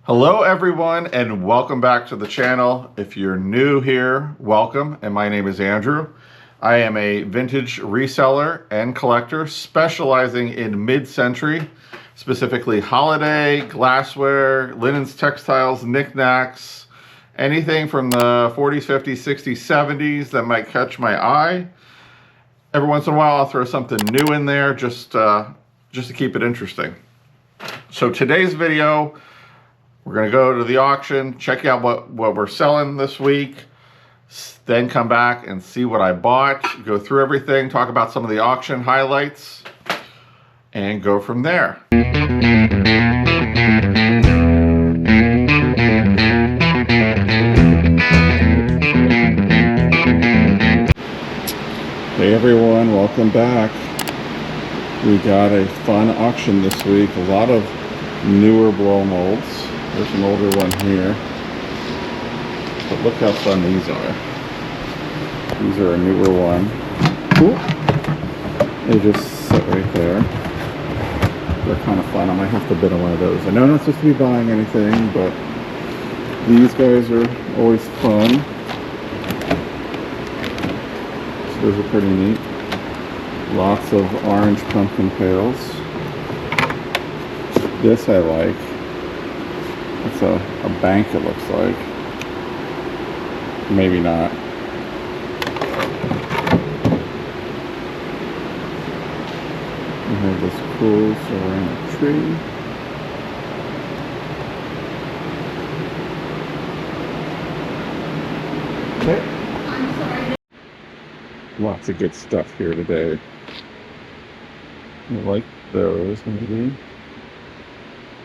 Hello everyone and welcome back to the channel. If you're new here, welcome, and my name is Andrew. I am a vintage reseller and collector specializing in mid-century, specifically holiday, glassware, linens, textiles, knickknacks, anything from the 40s, 50s, 60s, 70s that might catch my eye. Every once in a while I'll throw something new in there just to keep it interesting. So today's video, we're going to go to the auction, check out what we're selling this week, then come back and see what I bought, go through everything, talk about some of the auction highlights, and go from there. Hey everyone, welcome back. We got a fun auction this week, a lot of newer blow molds. There's an older one here, but look how fun these are. These are a newer one. Cool. They just sit right there. They're kind of fun. I might have to bid on one of those. I know I'm not supposed to be buying anything, but these guys are always fun. So those are pretty neat. Lots of orange pumpkin pails. This I like. It's a bank, it looks like. Maybe not. We have this cool ceramic tree. Okay. I'm sorry. Lots of good stuff here today. I like those, maybe.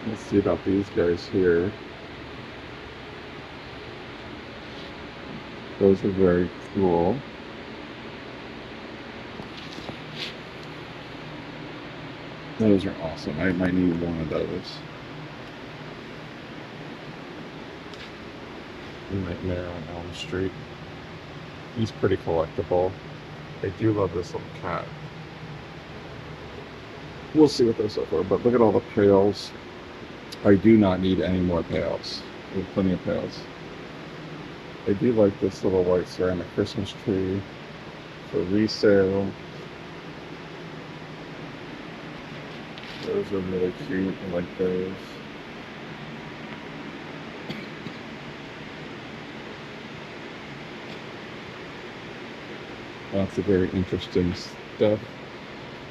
Let's see about these guys here. Those are very cool. Those are awesome. I might need one of those. Nightmare on Elm Street. He's pretty collectible. I do love this little cat. We'll see what those are for, but look at all the pails. I do not need any more pails. We have plenty of pails. I do like this little white ceramic Christmas tree for resale. Those are really cute. I like those. Lots of very interesting stuff.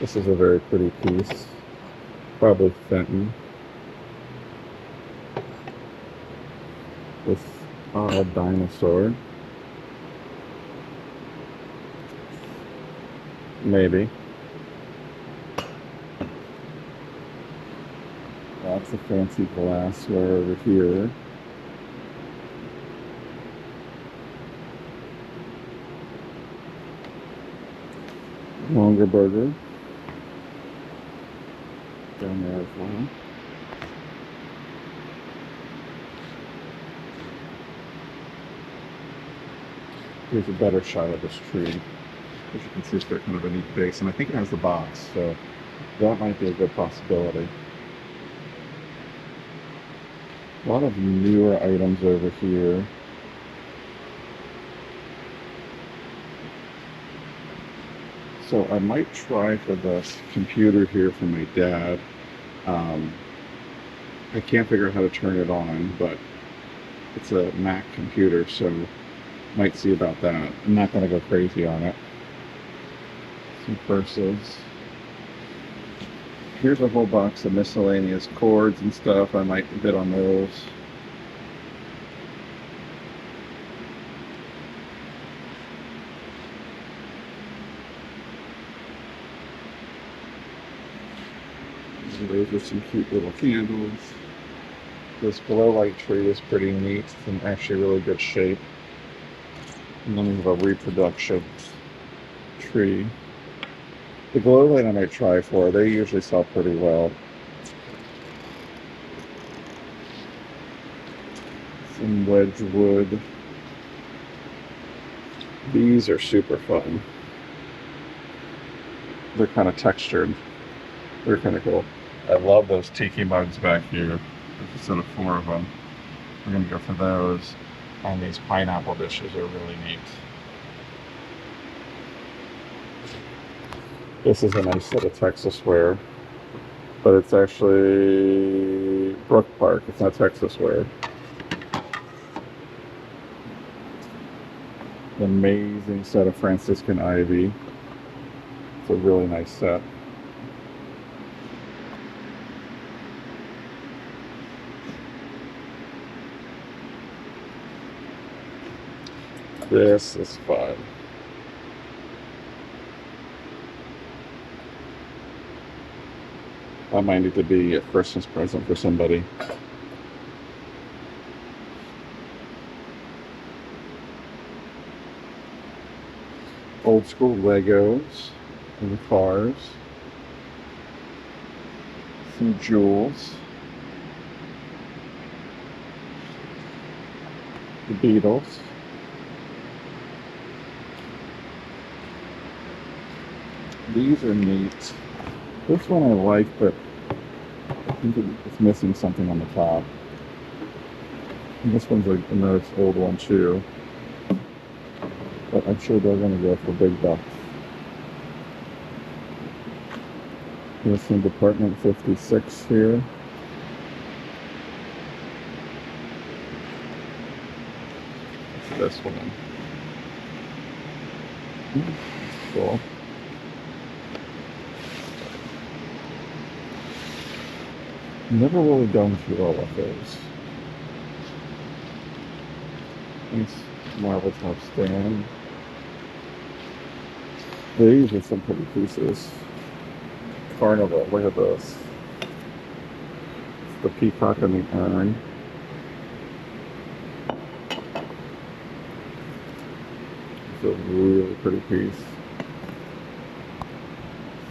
This is a very pretty piece. Probably Fenton. This dinosaur. Maybe. Lots of fancy glassware over here. Longer burger. Down there as well. Here's a better shot of this tree. As you can see, it's got kind of a neat base, and I think it has the box, so that might be a good possibility. A lot of newer items over here. So I might try for this computer here for my dad. I can't figure out how to turn it on, but it's a Mac computer, so might see about that. I'm not going to go crazy on it. Some purses. Here's a whole box of miscellaneous cords and stuff. I might bid on those. Those are some cute little candles. This glow light tree is pretty neat. It's in actually really good shape. And then we have a reproduction tree. The glow light I might try for. They usually sell pretty well. Some Wedgwood. These are super fun. They're kind of textured. They're kind of cool. I love those Tiki Mugs back here. There's a set of 4 of them. We're going to go for those. And these pineapple dishes are really neat. This is a nice set of Texas ware, but it's actually Brook Park. It's not Texas ware. An amazing set of Franciscan ivy. It's a really nice set. This is fun. That might need to be a Christmas present for somebody. Old school Legos and the cars. Some jewels. The Beatles. These are neat. This one I like, but I think it's missing something on the top. And this one's like a nice old one too. But I'm sure they're going to go for big bucks. There's some Department 56 here. What's this one? Cool. Never really done too well with those. Nice marble top stand. These are some pretty pieces. Carnival, look at this. It's the peacock and the urn. It's a really pretty piece.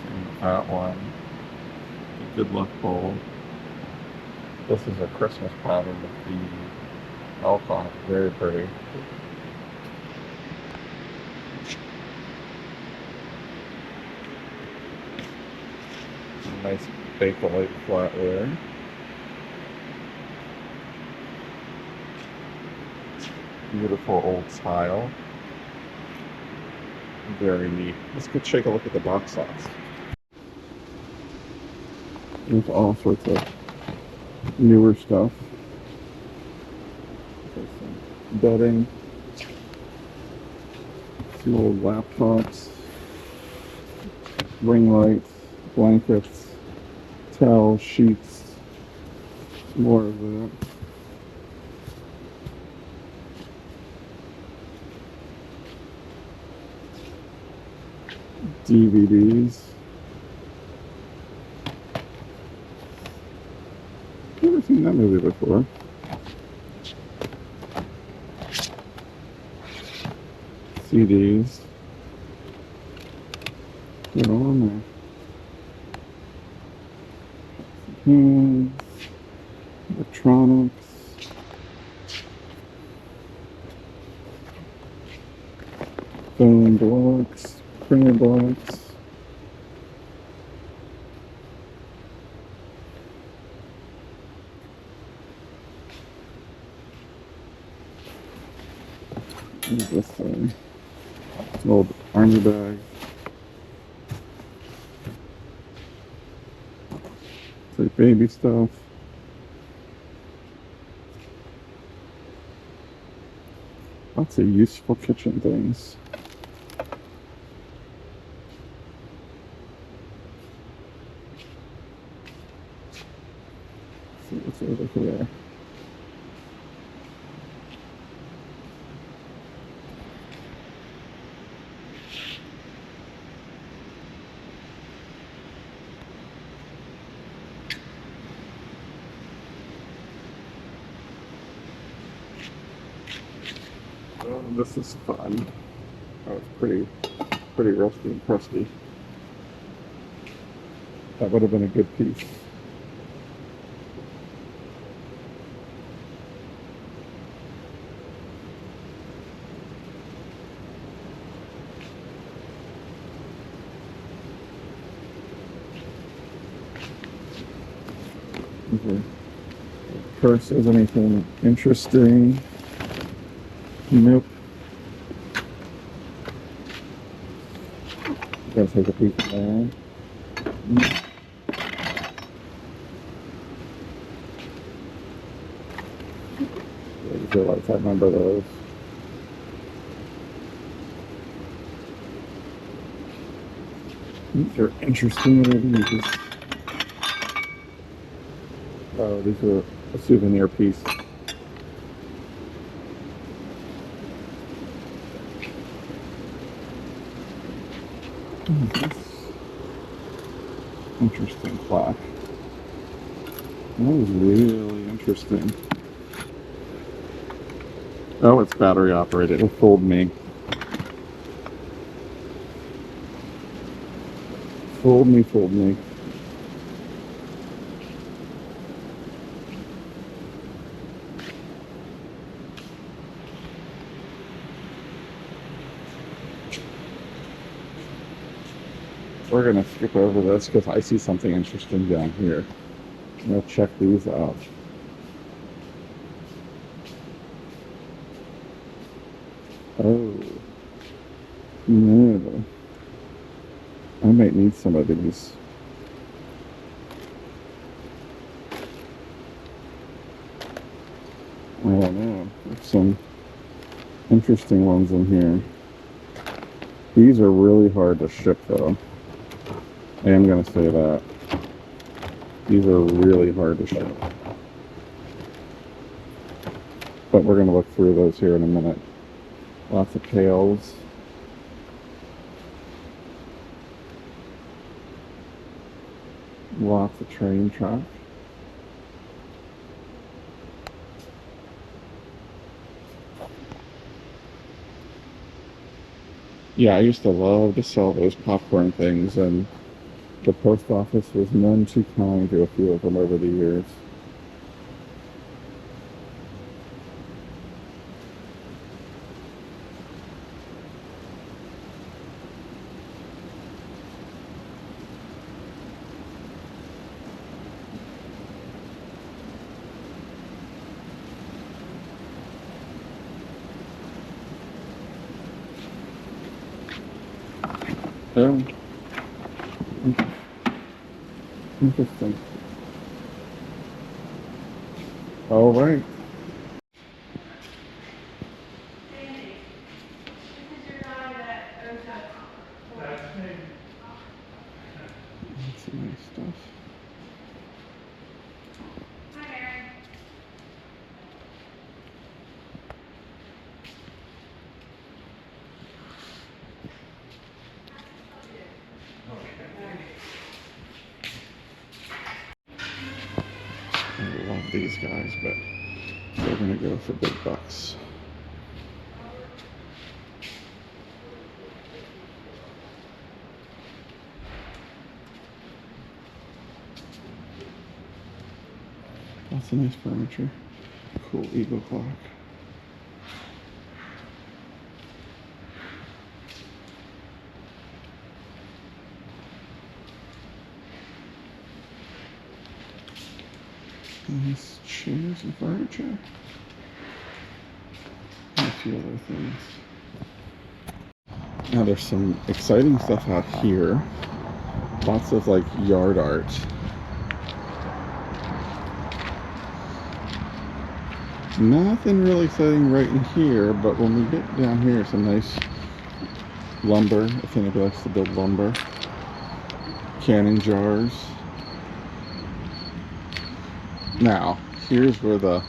And that one. Good luck bowl. This is a Christmas pattern with the elk on it. Very pretty. Nice Bakelite flatware. Beautiful old tile. Very neat. Let's go take a look at the box socks. There's all sorts of newer stuff. Some bedding. Some old laptops. Ring lights. Blankets. Towels. Sheets. More of that. DVDs. Never seen that movie before. CDs. Get on there. Hands. Electronics. Phone blocks. Printer blocks. What is this thing? It's an old army bag. It's like baby stuff. Lots of useful kitchen things. See what's over here. Oh, this is fun. Oh, it's pretty rusty and crusty. That would have been a good piece. Okay. purse has anything interesting. Nope. Gotta take a peek there. I remember those. These are interesting. What are these? Oh, these are a souvenir piece. Interesting plaque. That was really interesting. Oh, it's battery operated. It fooled me. Fooled me, fooled me. We're gonna skip over this because I see something interesting down here. I'm gonna check these out. Oh, no. I might need some of these. I don't know. There's some interesting ones in here. These are really hard to ship though. I am going to say that. These are really hard to ship. But we're going to look through those here in a minute. Lots of pails. Lots of train track. Yeah, I used to love to sell those popcorn things, and the post office was none too kind to a few of them over the years. Oh, interesting. All right. That's some nice stuff. I love these guys, but they're gonna go for big bucks. Lots of nice furniture. Cool Eagle clock. Nice chairs and furniture. And a few other things. Now there's some exciting stuff out here. Lots of like yard art. Nothing really exciting right in here, but when we get down here, some nice lumber, if anybody likes to build lumber. Canning jars. Now, here's where the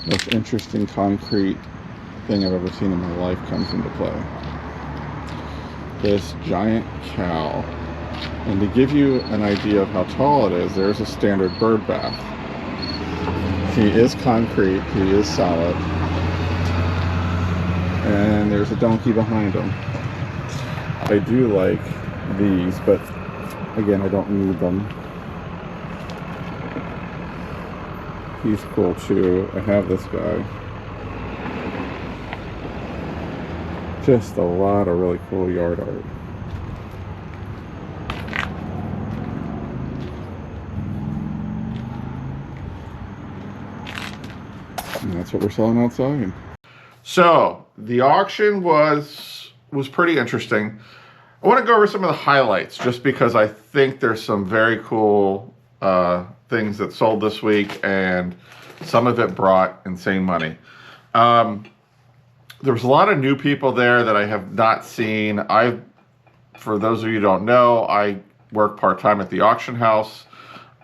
most interesting concrete thing I've ever seen in my life comes into play. This giant cow. And to give you an idea of how tall it is, there's a standard bird bath. He is concrete, he is solid. And there's a donkey behind him. I do like these, but again, I don't need them. He's cool too. I have this guy. Just a lot of really cool yard art. that's what we're selling outside. So the auction was pretty interesting. I want to go over some of the highlights just because I think there's some very cool things that sold this week, and some of it brought insane money. There was a lot of new people there that I have not seen. For those of you who don't know, I work part-time at the auction house.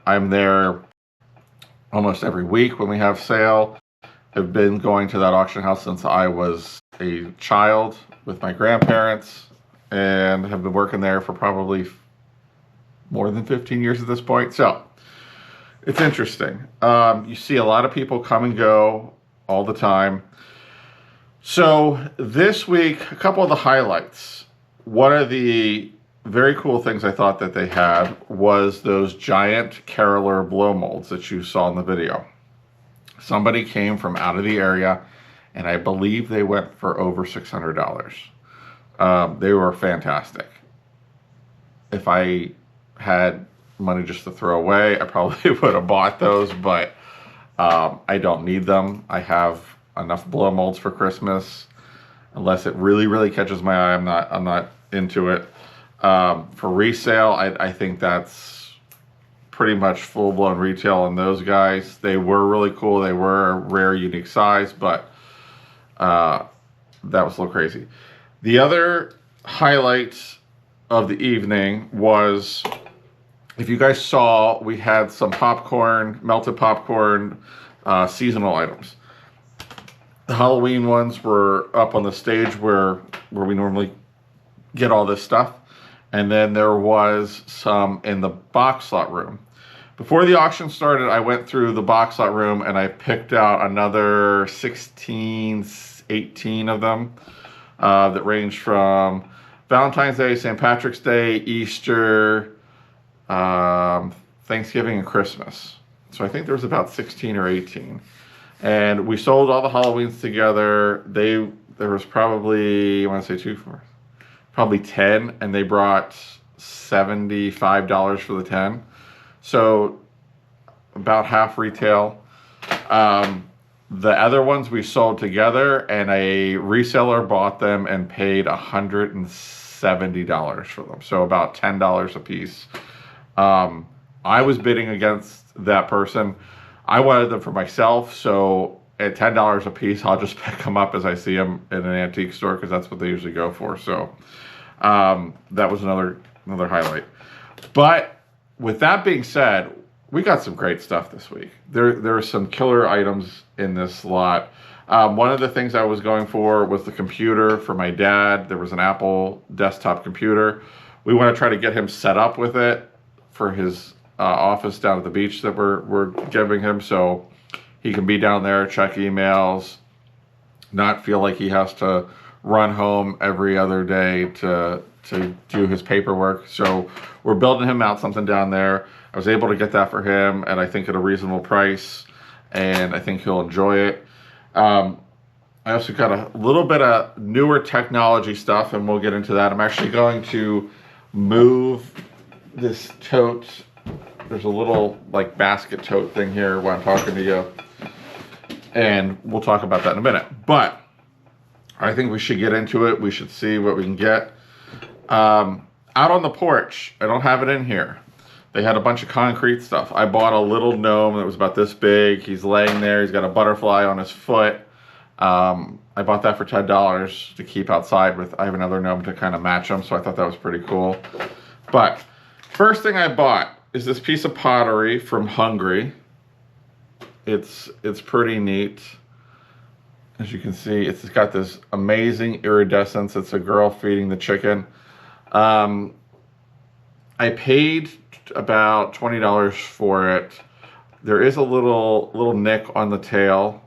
I'm there almost every week when we have sale. I've been going to that auction house since I was a child with my grandparents, and have been working there for probably more than 15 years at this point. So it's interesting. You see a lot of people come and go all the time. So this week, a couple of the highlights. One of the very cool things I thought that they had was those giant caroler blow molds that you saw in the video. Somebody came from out of the area, and I believe they went for over $600. They were fantastic. If I had money just to throw away, I probably would have bought those, but I don't need them. I have enough blow molds for Christmas. Unless it really, really catches my eye, I'm not into it. For resale, I think that's pretty much full-blown retail on those guys. They were really cool. They were a rare, unique size, but that was a little crazy. The other highlight of the evening was, if you guys saw, we had some popcorn, melted popcorn, seasonal items. The Halloween ones were up on the stage where we normally get all this stuff. And then there was some in the box lot room. Before the auction started, I went through the box lot room and I picked out another 16, 18 of them that ranged from Valentine's Day, St. Patrick's Day, Easter, Thanksgiving, and Christmas. So I think there was about 16 or 18. And we sold all the Halloweens together. There was probably, I want to say probably 10, and they brought $75 for the 10. So about half retail. The other ones we sold together, and a reseller bought them and paid $170 for them. So about $10 a piece. I was bidding against that person. I wanted them for myself, so at $10 a piece, I'll just pick them up as I see them in an antique store, because that's what they usually go for. So that was another highlight. But with that being said, we got some great stuff this week. There are some killer items in this lot. One of the things I was going for was the computer for my dad. There was an Apple desktop computer. We want to try to get him set up with it for his office down at the beach that we're giving him, so he can be down there, check emails, not feel like he has to run home every other day to do his paperwork. So we're building him out something down there. I was able to get that for him, and I think at a reasonable price, and I think he'll enjoy it. I also got a little bit of newer technology stuff, and we'll get into that. I'm actually going to move this tote. There's a little like basket tote thing here while I'm talking to you, and we'll talk about that in a minute. But I think we should get into it. We should see what we can get. Out on the porch, I don't have it in here. They had a bunch of concrete stuff. I bought a little gnome that was about this big. He's laying there. He's got a butterfly on his foot. I bought that for $10 to keep outside with. I have another gnome to kind of match them, so I thought that was pretty cool. But first thing I bought is this piece of pottery from Hungary. It's pretty neat. As you can see, it's got this amazing iridescence. It's a girl feeding the chicken. I paid about $20 for it. There is a little nick on the tail,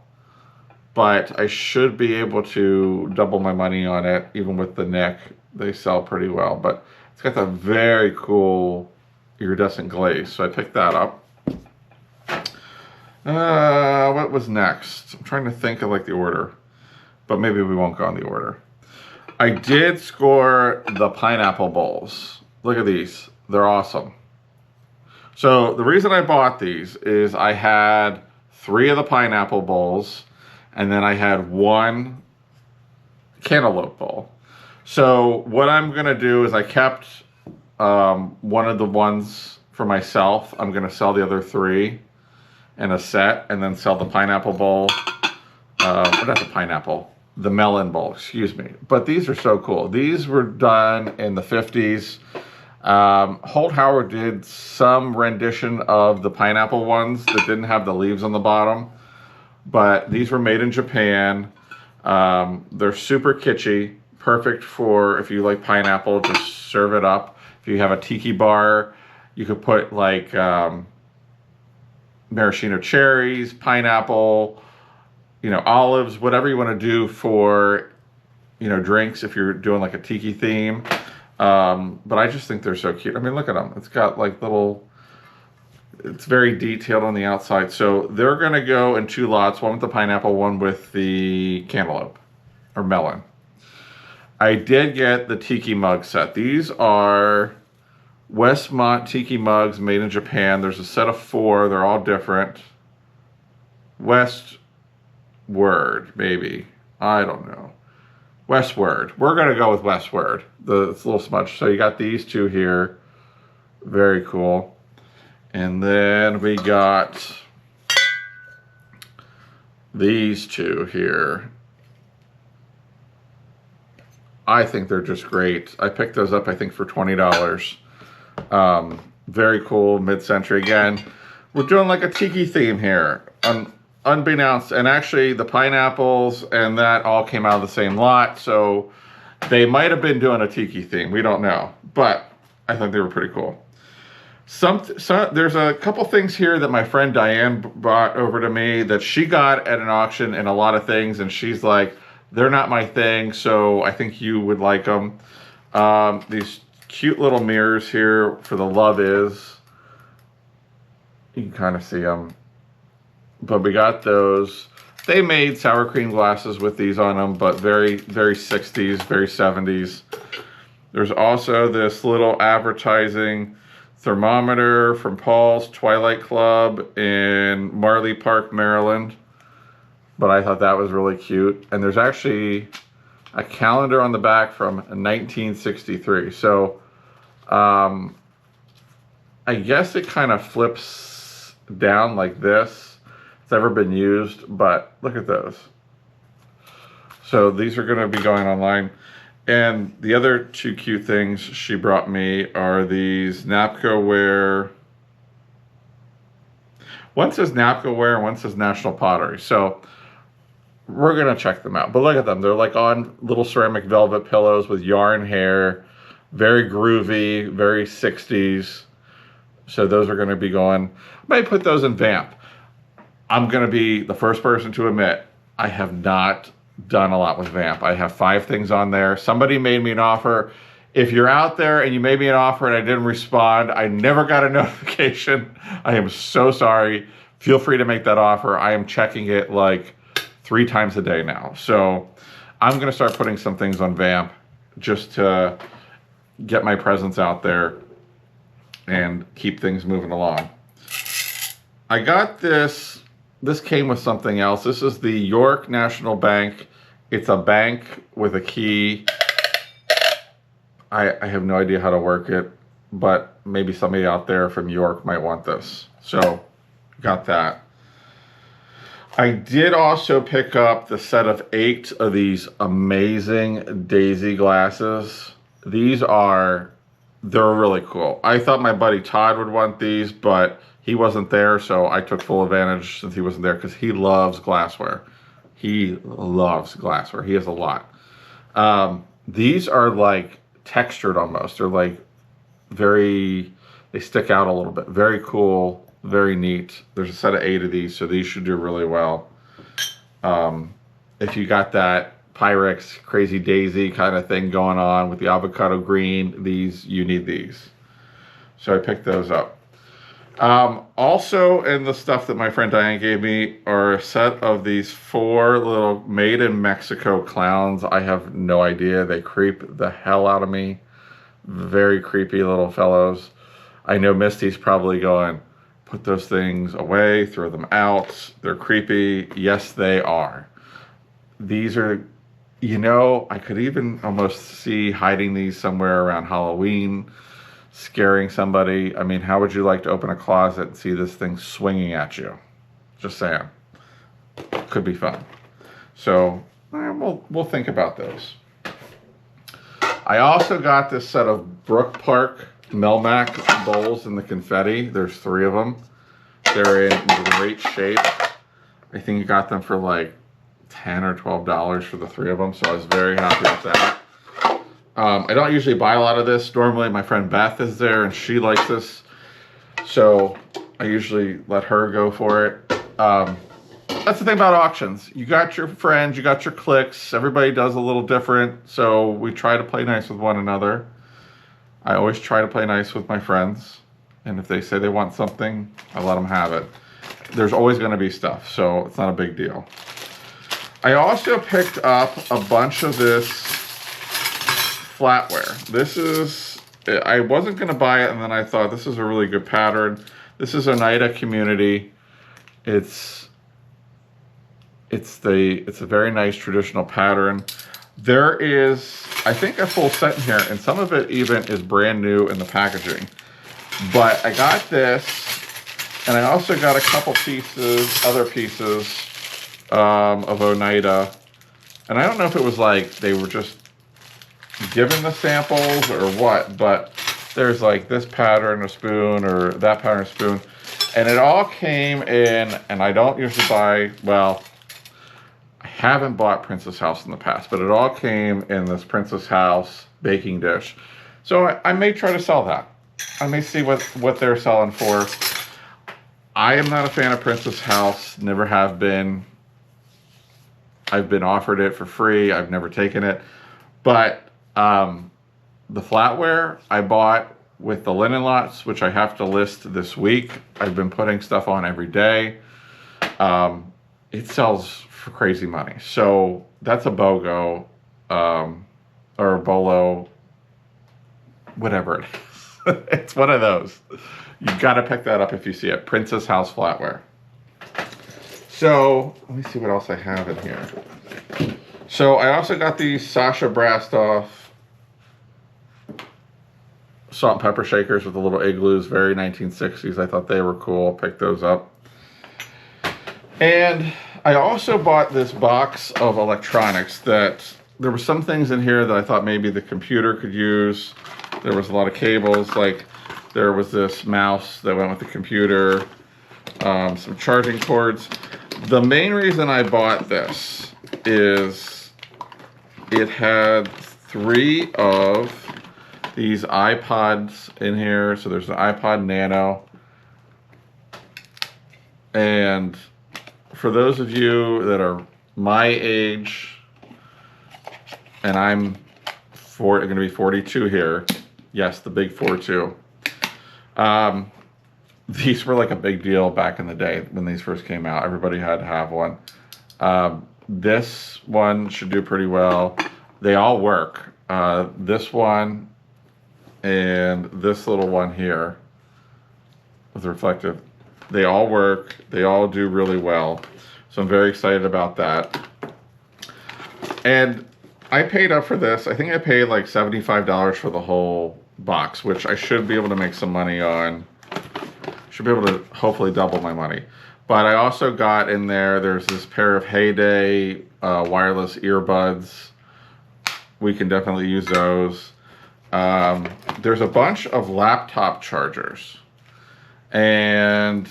but I should be able to double my money on it, even with the nick. They sell pretty well, but it's got that very cool iridescent glaze, so I picked that up. What was next? I'm trying to think of like the order, but maybe we won't go on the order. I did score the pineapple bowls. Look at these. They're awesome. So the reason I bought these is I had 3 of the pineapple bowls, and then I had one cantaloupe bowl. So what I'm going to do is I kept one of the ones for myself. I'm going to sell the other 3 in a set, and then sell the pineapple bowl. Not the pineapple, the melon bowl, excuse me. But these are so cool. These were done in the 50s. Holt Howard did some rendition of the pineapple ones that didn't have the leaves on the bottom. But these were made in Japan. They're super kitschy. Perfect for if you like pineapple, just serve it up. If you have a tiki bar, you could put like maraschino cherries, pineapple, olives, whatever you want to do for, drinks if you're doing like a tiki theme. But I just think they're so cute. I mean, look at them. It's got like it's very detailed on the outside. So they're going to go in 2 lots, one with the pineapple, one with the cantaloupe or melon. I did get the Tiki Mug set. These are Westmont Tiki Mugs made in Japan. There's a set of 4. They're all different. Westward, maybe. I don't know. Westward. We're going to go with Westward. It's a little smudged. So you got these 2 here. Very cool. And then we got these 2 here. I think they're just great. I picked those up, I think, for $20. Very cool, mid-century. Again, we're doing like a tiki theme here, unbeknownst. And actually, the pineapples and that all came out of the same lot, so they might have been doing a tiki theme. We don't know, but I think they were pretty cool. There's a couple things here that my friend Diane brought over to me that she got at an auction and a lot of things, and she's like, they're not my thing, so I think you would like them. These cute little mirrors here for the Love Is. You can kind of see them. But we got those. They made sour cream glasses with these on them, but very, very 60s, very 70s. There's also this little advertising thermometer from Paul's Twilight Club in Marley Park, Maryland. But I thought that was really cute. And there's actually a calendar on the back from 1963. So I guess it kind of flips down like this. It's never been used, but look at those. So these are going to be going online. And the other 2 cute things she brought me are these Napco-ware. One says Napco-ware and one says National Pottery. So we're going to check them out. But look at them. They're like on little ceramic velvet pillows with yarn hair. Very groovy, very 60s. So those are going to be going. I might put those in Vamp. I'm going to be the first person to admit I have not done a lot with Vamp. I have 5 things on there. Somebody made me an offer. If you're out there and you made me an offer and I didn't respond, I never got a notification. I am so sorry. Feel free to make that offer. I am checking it like 3 times a day now. So I'm going to start putting some things on Vamp just to get my presence out there and keep things moving along. I got this. This came with something else. This is the York National Bank. It's a bank with a key. I have no idea how to work it, but maybe somebody out there from York might want this. So got that. I did also pick up the set of 8 of these amazing daisy glasses. They're really cool. I thought my buddy Todd would want these, but he wasn't there, so I took full advantage since he wasn't there because he loves glassware. He loves glassware. He has a lot. These are like textured almost. They're like they stick out a little bit. Very cool, very neat. There's a set of 8 of these, so these should do really well. If you got that Pyrex Crazy Daisy kind of thing going on with the avocado green, you need these. So I picked those up. Also in the stuff that my friend Diane gave me are a set of these 4 little made in Mexico clowns. I have no idea. They creep the hell out of me. Very creepy little fellows. I know Misty's probably going, put those things away, throw them out. They're creepy. Yes, they are. these are, you know, I could even almost see hiding these somewhere around Halloween, scaring somebody. I mean, how would you like to open a closet and see this thing swinging at you? Just saying. Could be fun. So we'll think about those. I also got this set of Brook Park Melmac bowls in the confetti. There's 3 of them. They're in great shape. I think I got them for like $10 or $12 for the 3 of them, so I was very happy with that. I don't usually buy a lot of this. Normally my friend Beth is there and she likes this, so I usually let her go for it. That's the thing about auctions. You got your friends, you got your cliques, everybody does a little different, so we try to play nice with one another. I always try to play nice with my friends, and if they say they want something, I let them have it. There's always going to be stuff, so it's not a big deal. I also picked up a bunch of this flatware. This is, I wasn't going to buy it, and then I thought this is a really good pattern. This is Oneida Community. It's a very nice traditional pattern. There is, I think, a full set in here, and some of it even is brand new in the packaging. But I got this, and I also got a couple pieces, other pieces of Oneida. And I don't know if it was like they were just given the samples or what, but there's like this pattern, a spoon, or that pattern, a spoon. And it all came in, and I don't usually buy, well, I haven't bought Princess House in the past, but it all came in this Princess House baking dish. So I may try to sell that. I may see what they're selling for. I am not a fan of Princess House, never have been. I've been offered it for free. I've never taken it. But the flatware I bought with the linen lots, which I have to list this week. I've been putting stuff on every day. It sells for crazy money. So that's a BOGO or a BOLO, whatever it is. It's one of those. You got to pick that up if you see it. Princess House Flatware. So let me see what else I have in here. So I also got these Sasha Brastoff salt and pepper shakers with the little igloos, very 1960s. I thought they were cool. Picked those up. And I also bought this box of electronics that there were some things in here that I thought maybe the computer could use. There was a lot of cables, like there was this mouse that went with the computer, some charging cords. The main reason I bought this is it had 3 of these iPods in here. So there's an iPod Nano. And for those of you that are my age, and I'm going to be 42 here. Yes, the big 42. These were like a big deal back in the day when these first came out. Everybody had to have one. This one should do pretty well. They all work. This one and this little one here with the reflective. They all work. They all do really well. So I'm very excited about that. And I paid up for this. I think I paid like $75 for the whole box, which I should be able to make some money on. Should be able to hopefully double my money. But I also got in there's this pair of Heyday wireless earbuds. We can definitely use those. There's a bunch of laptop chargers. And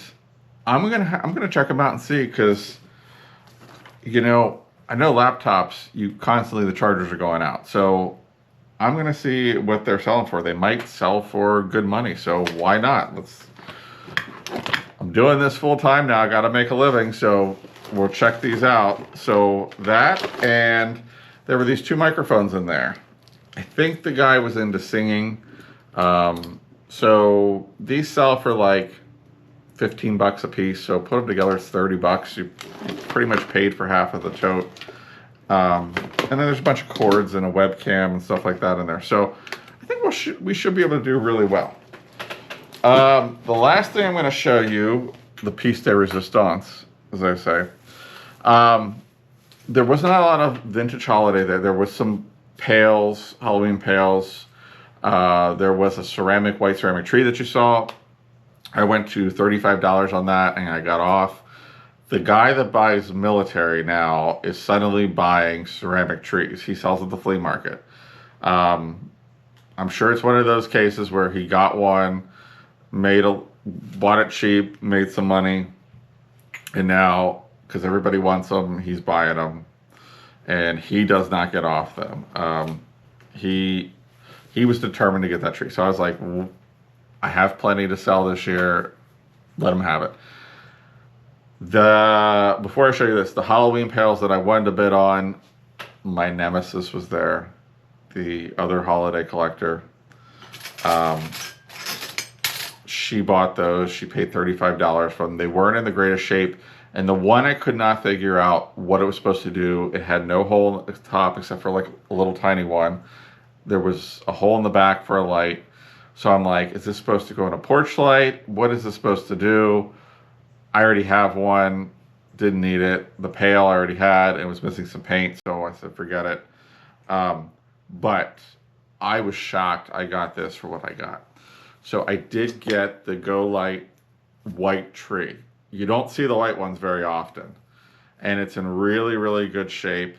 I'm gonna check them out and see, because you know, I know laptops, you constantly, the chargers are going out. So I'm gonna see what they're selling for. They might sell for good money, so why not? I'm doing this full time now. I got to make a living, so we'll check these out. So that, and there were these 2 microphones in there. I think the guy was into singing. So these sell for like 15 bucks a piece. So put them together, it's 30 bucks. You pretty much paid for half of the tote. And then there's a bunch of cords and a webcam and stuff like that in there. So I think we should be able to do really well. The last thing I'm going to show you, the piece de resistance, as I say. there wasn't a lot of vintage holiday there. There was some pails, Halloween pails. There was a white ceramic tree that you saw. I went to $35 on that and I got off. The guy that buys military now is suddenly buying ceramic trees. He sells at the flea market. I'm sure it's one of those cases where he got one, bought it cheap, made some money, and now, because everybody wants them, he's buying them, and he does not get off them. He was determined to get that tree. So I was like, I have plenty to sell this year. Let him have it. Before I show you this, the Halloween pails that I wanted to bid on, my nemesis was there, the other holiday collector. She bought those. She paid $35 for them. They weren't in the greatest shape. And the one I could not figure out what it was supposed to do. It had no hole at the top except for like a little tiny one. There was a hole in the back for a light. So I'm like, is this supposed to go in a porch light? What is this supposed to do? I already have one, didn't need it. The pail I already had, and it was missing some paint, so I said, forget it. But I was shocked I got this for what I got. So I did get the Go Light white tree. You don't see the white ones very often. And it's in really, really good shape.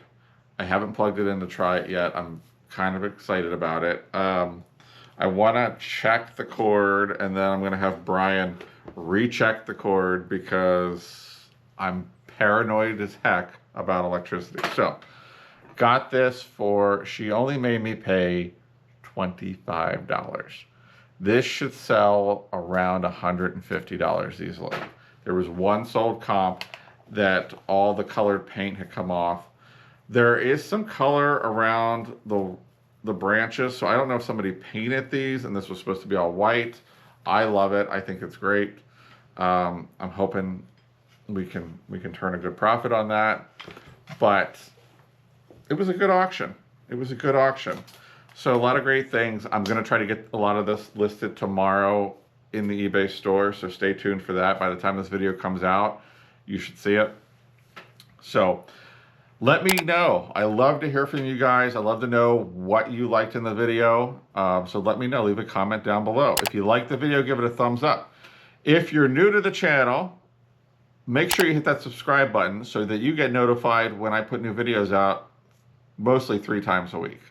I haven't plugged it in to try it yet. I'm kind of excited about it. I want to check the cord, and then I'm going to have Brian recheck the cord because I'm paranoid as heck about electricity. So, got this for, she only made me pay $25. This should sell around $150 easily. There was one sold comp that all the colored paint had come off. There is some color around the branches, so I don't know if somebody painted these and this was supposed to be all white. I love it. I think it's great. I'm hoping we can turn a good profit on that. But it was a good auction. It was a good auction. So a lot of great things. I'm going to try to get a lot of this listed tomorrow in the eBay store, so stay tuned for that. By the time this video comes out, you should see it. So let me know. I love to hear from you guys. I love to know what you liked in the video. So let me know. Leave a comment down below. If you liked the video, give it a thumbs up. If you're new to the channel, make sure you hit that subscribe button so that you get notified when I put new videos out, mostly 3 times a week.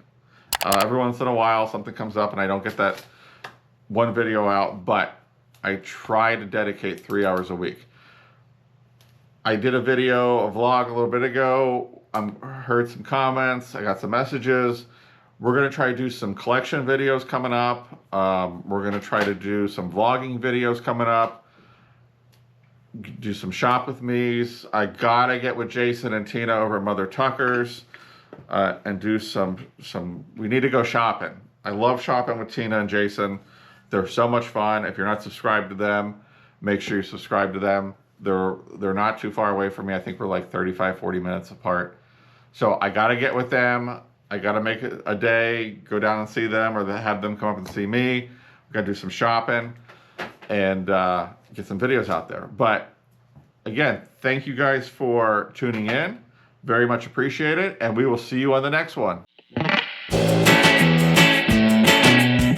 Every once in a while, something comes up and I don't get that one video out, but I try to dedicate 3 hours a week. I did a vlog a little bit ago. Heard some comments. I got some messages. We're going to try to do some collection videos coming up. We're going to try to do some vlogging videos coming up. Do some shop with me's. I got to get with Jason and Tina over at Mother Tucker's and do some, we need to go shopping. I love shopping with Tina and Jason. They're so much fun. If you're not subscribed to them, make sure you subscribe to them. They're not too far away from me. I think we're like 35, 40 minutes apart. So I got to get with them. I got to make it a day, go down and see them, or have them come up and see me. We got to do some shopping and get some videos out there. But again, thank you guys for tuning in. Very much appreciate it. And we will see you on the next one.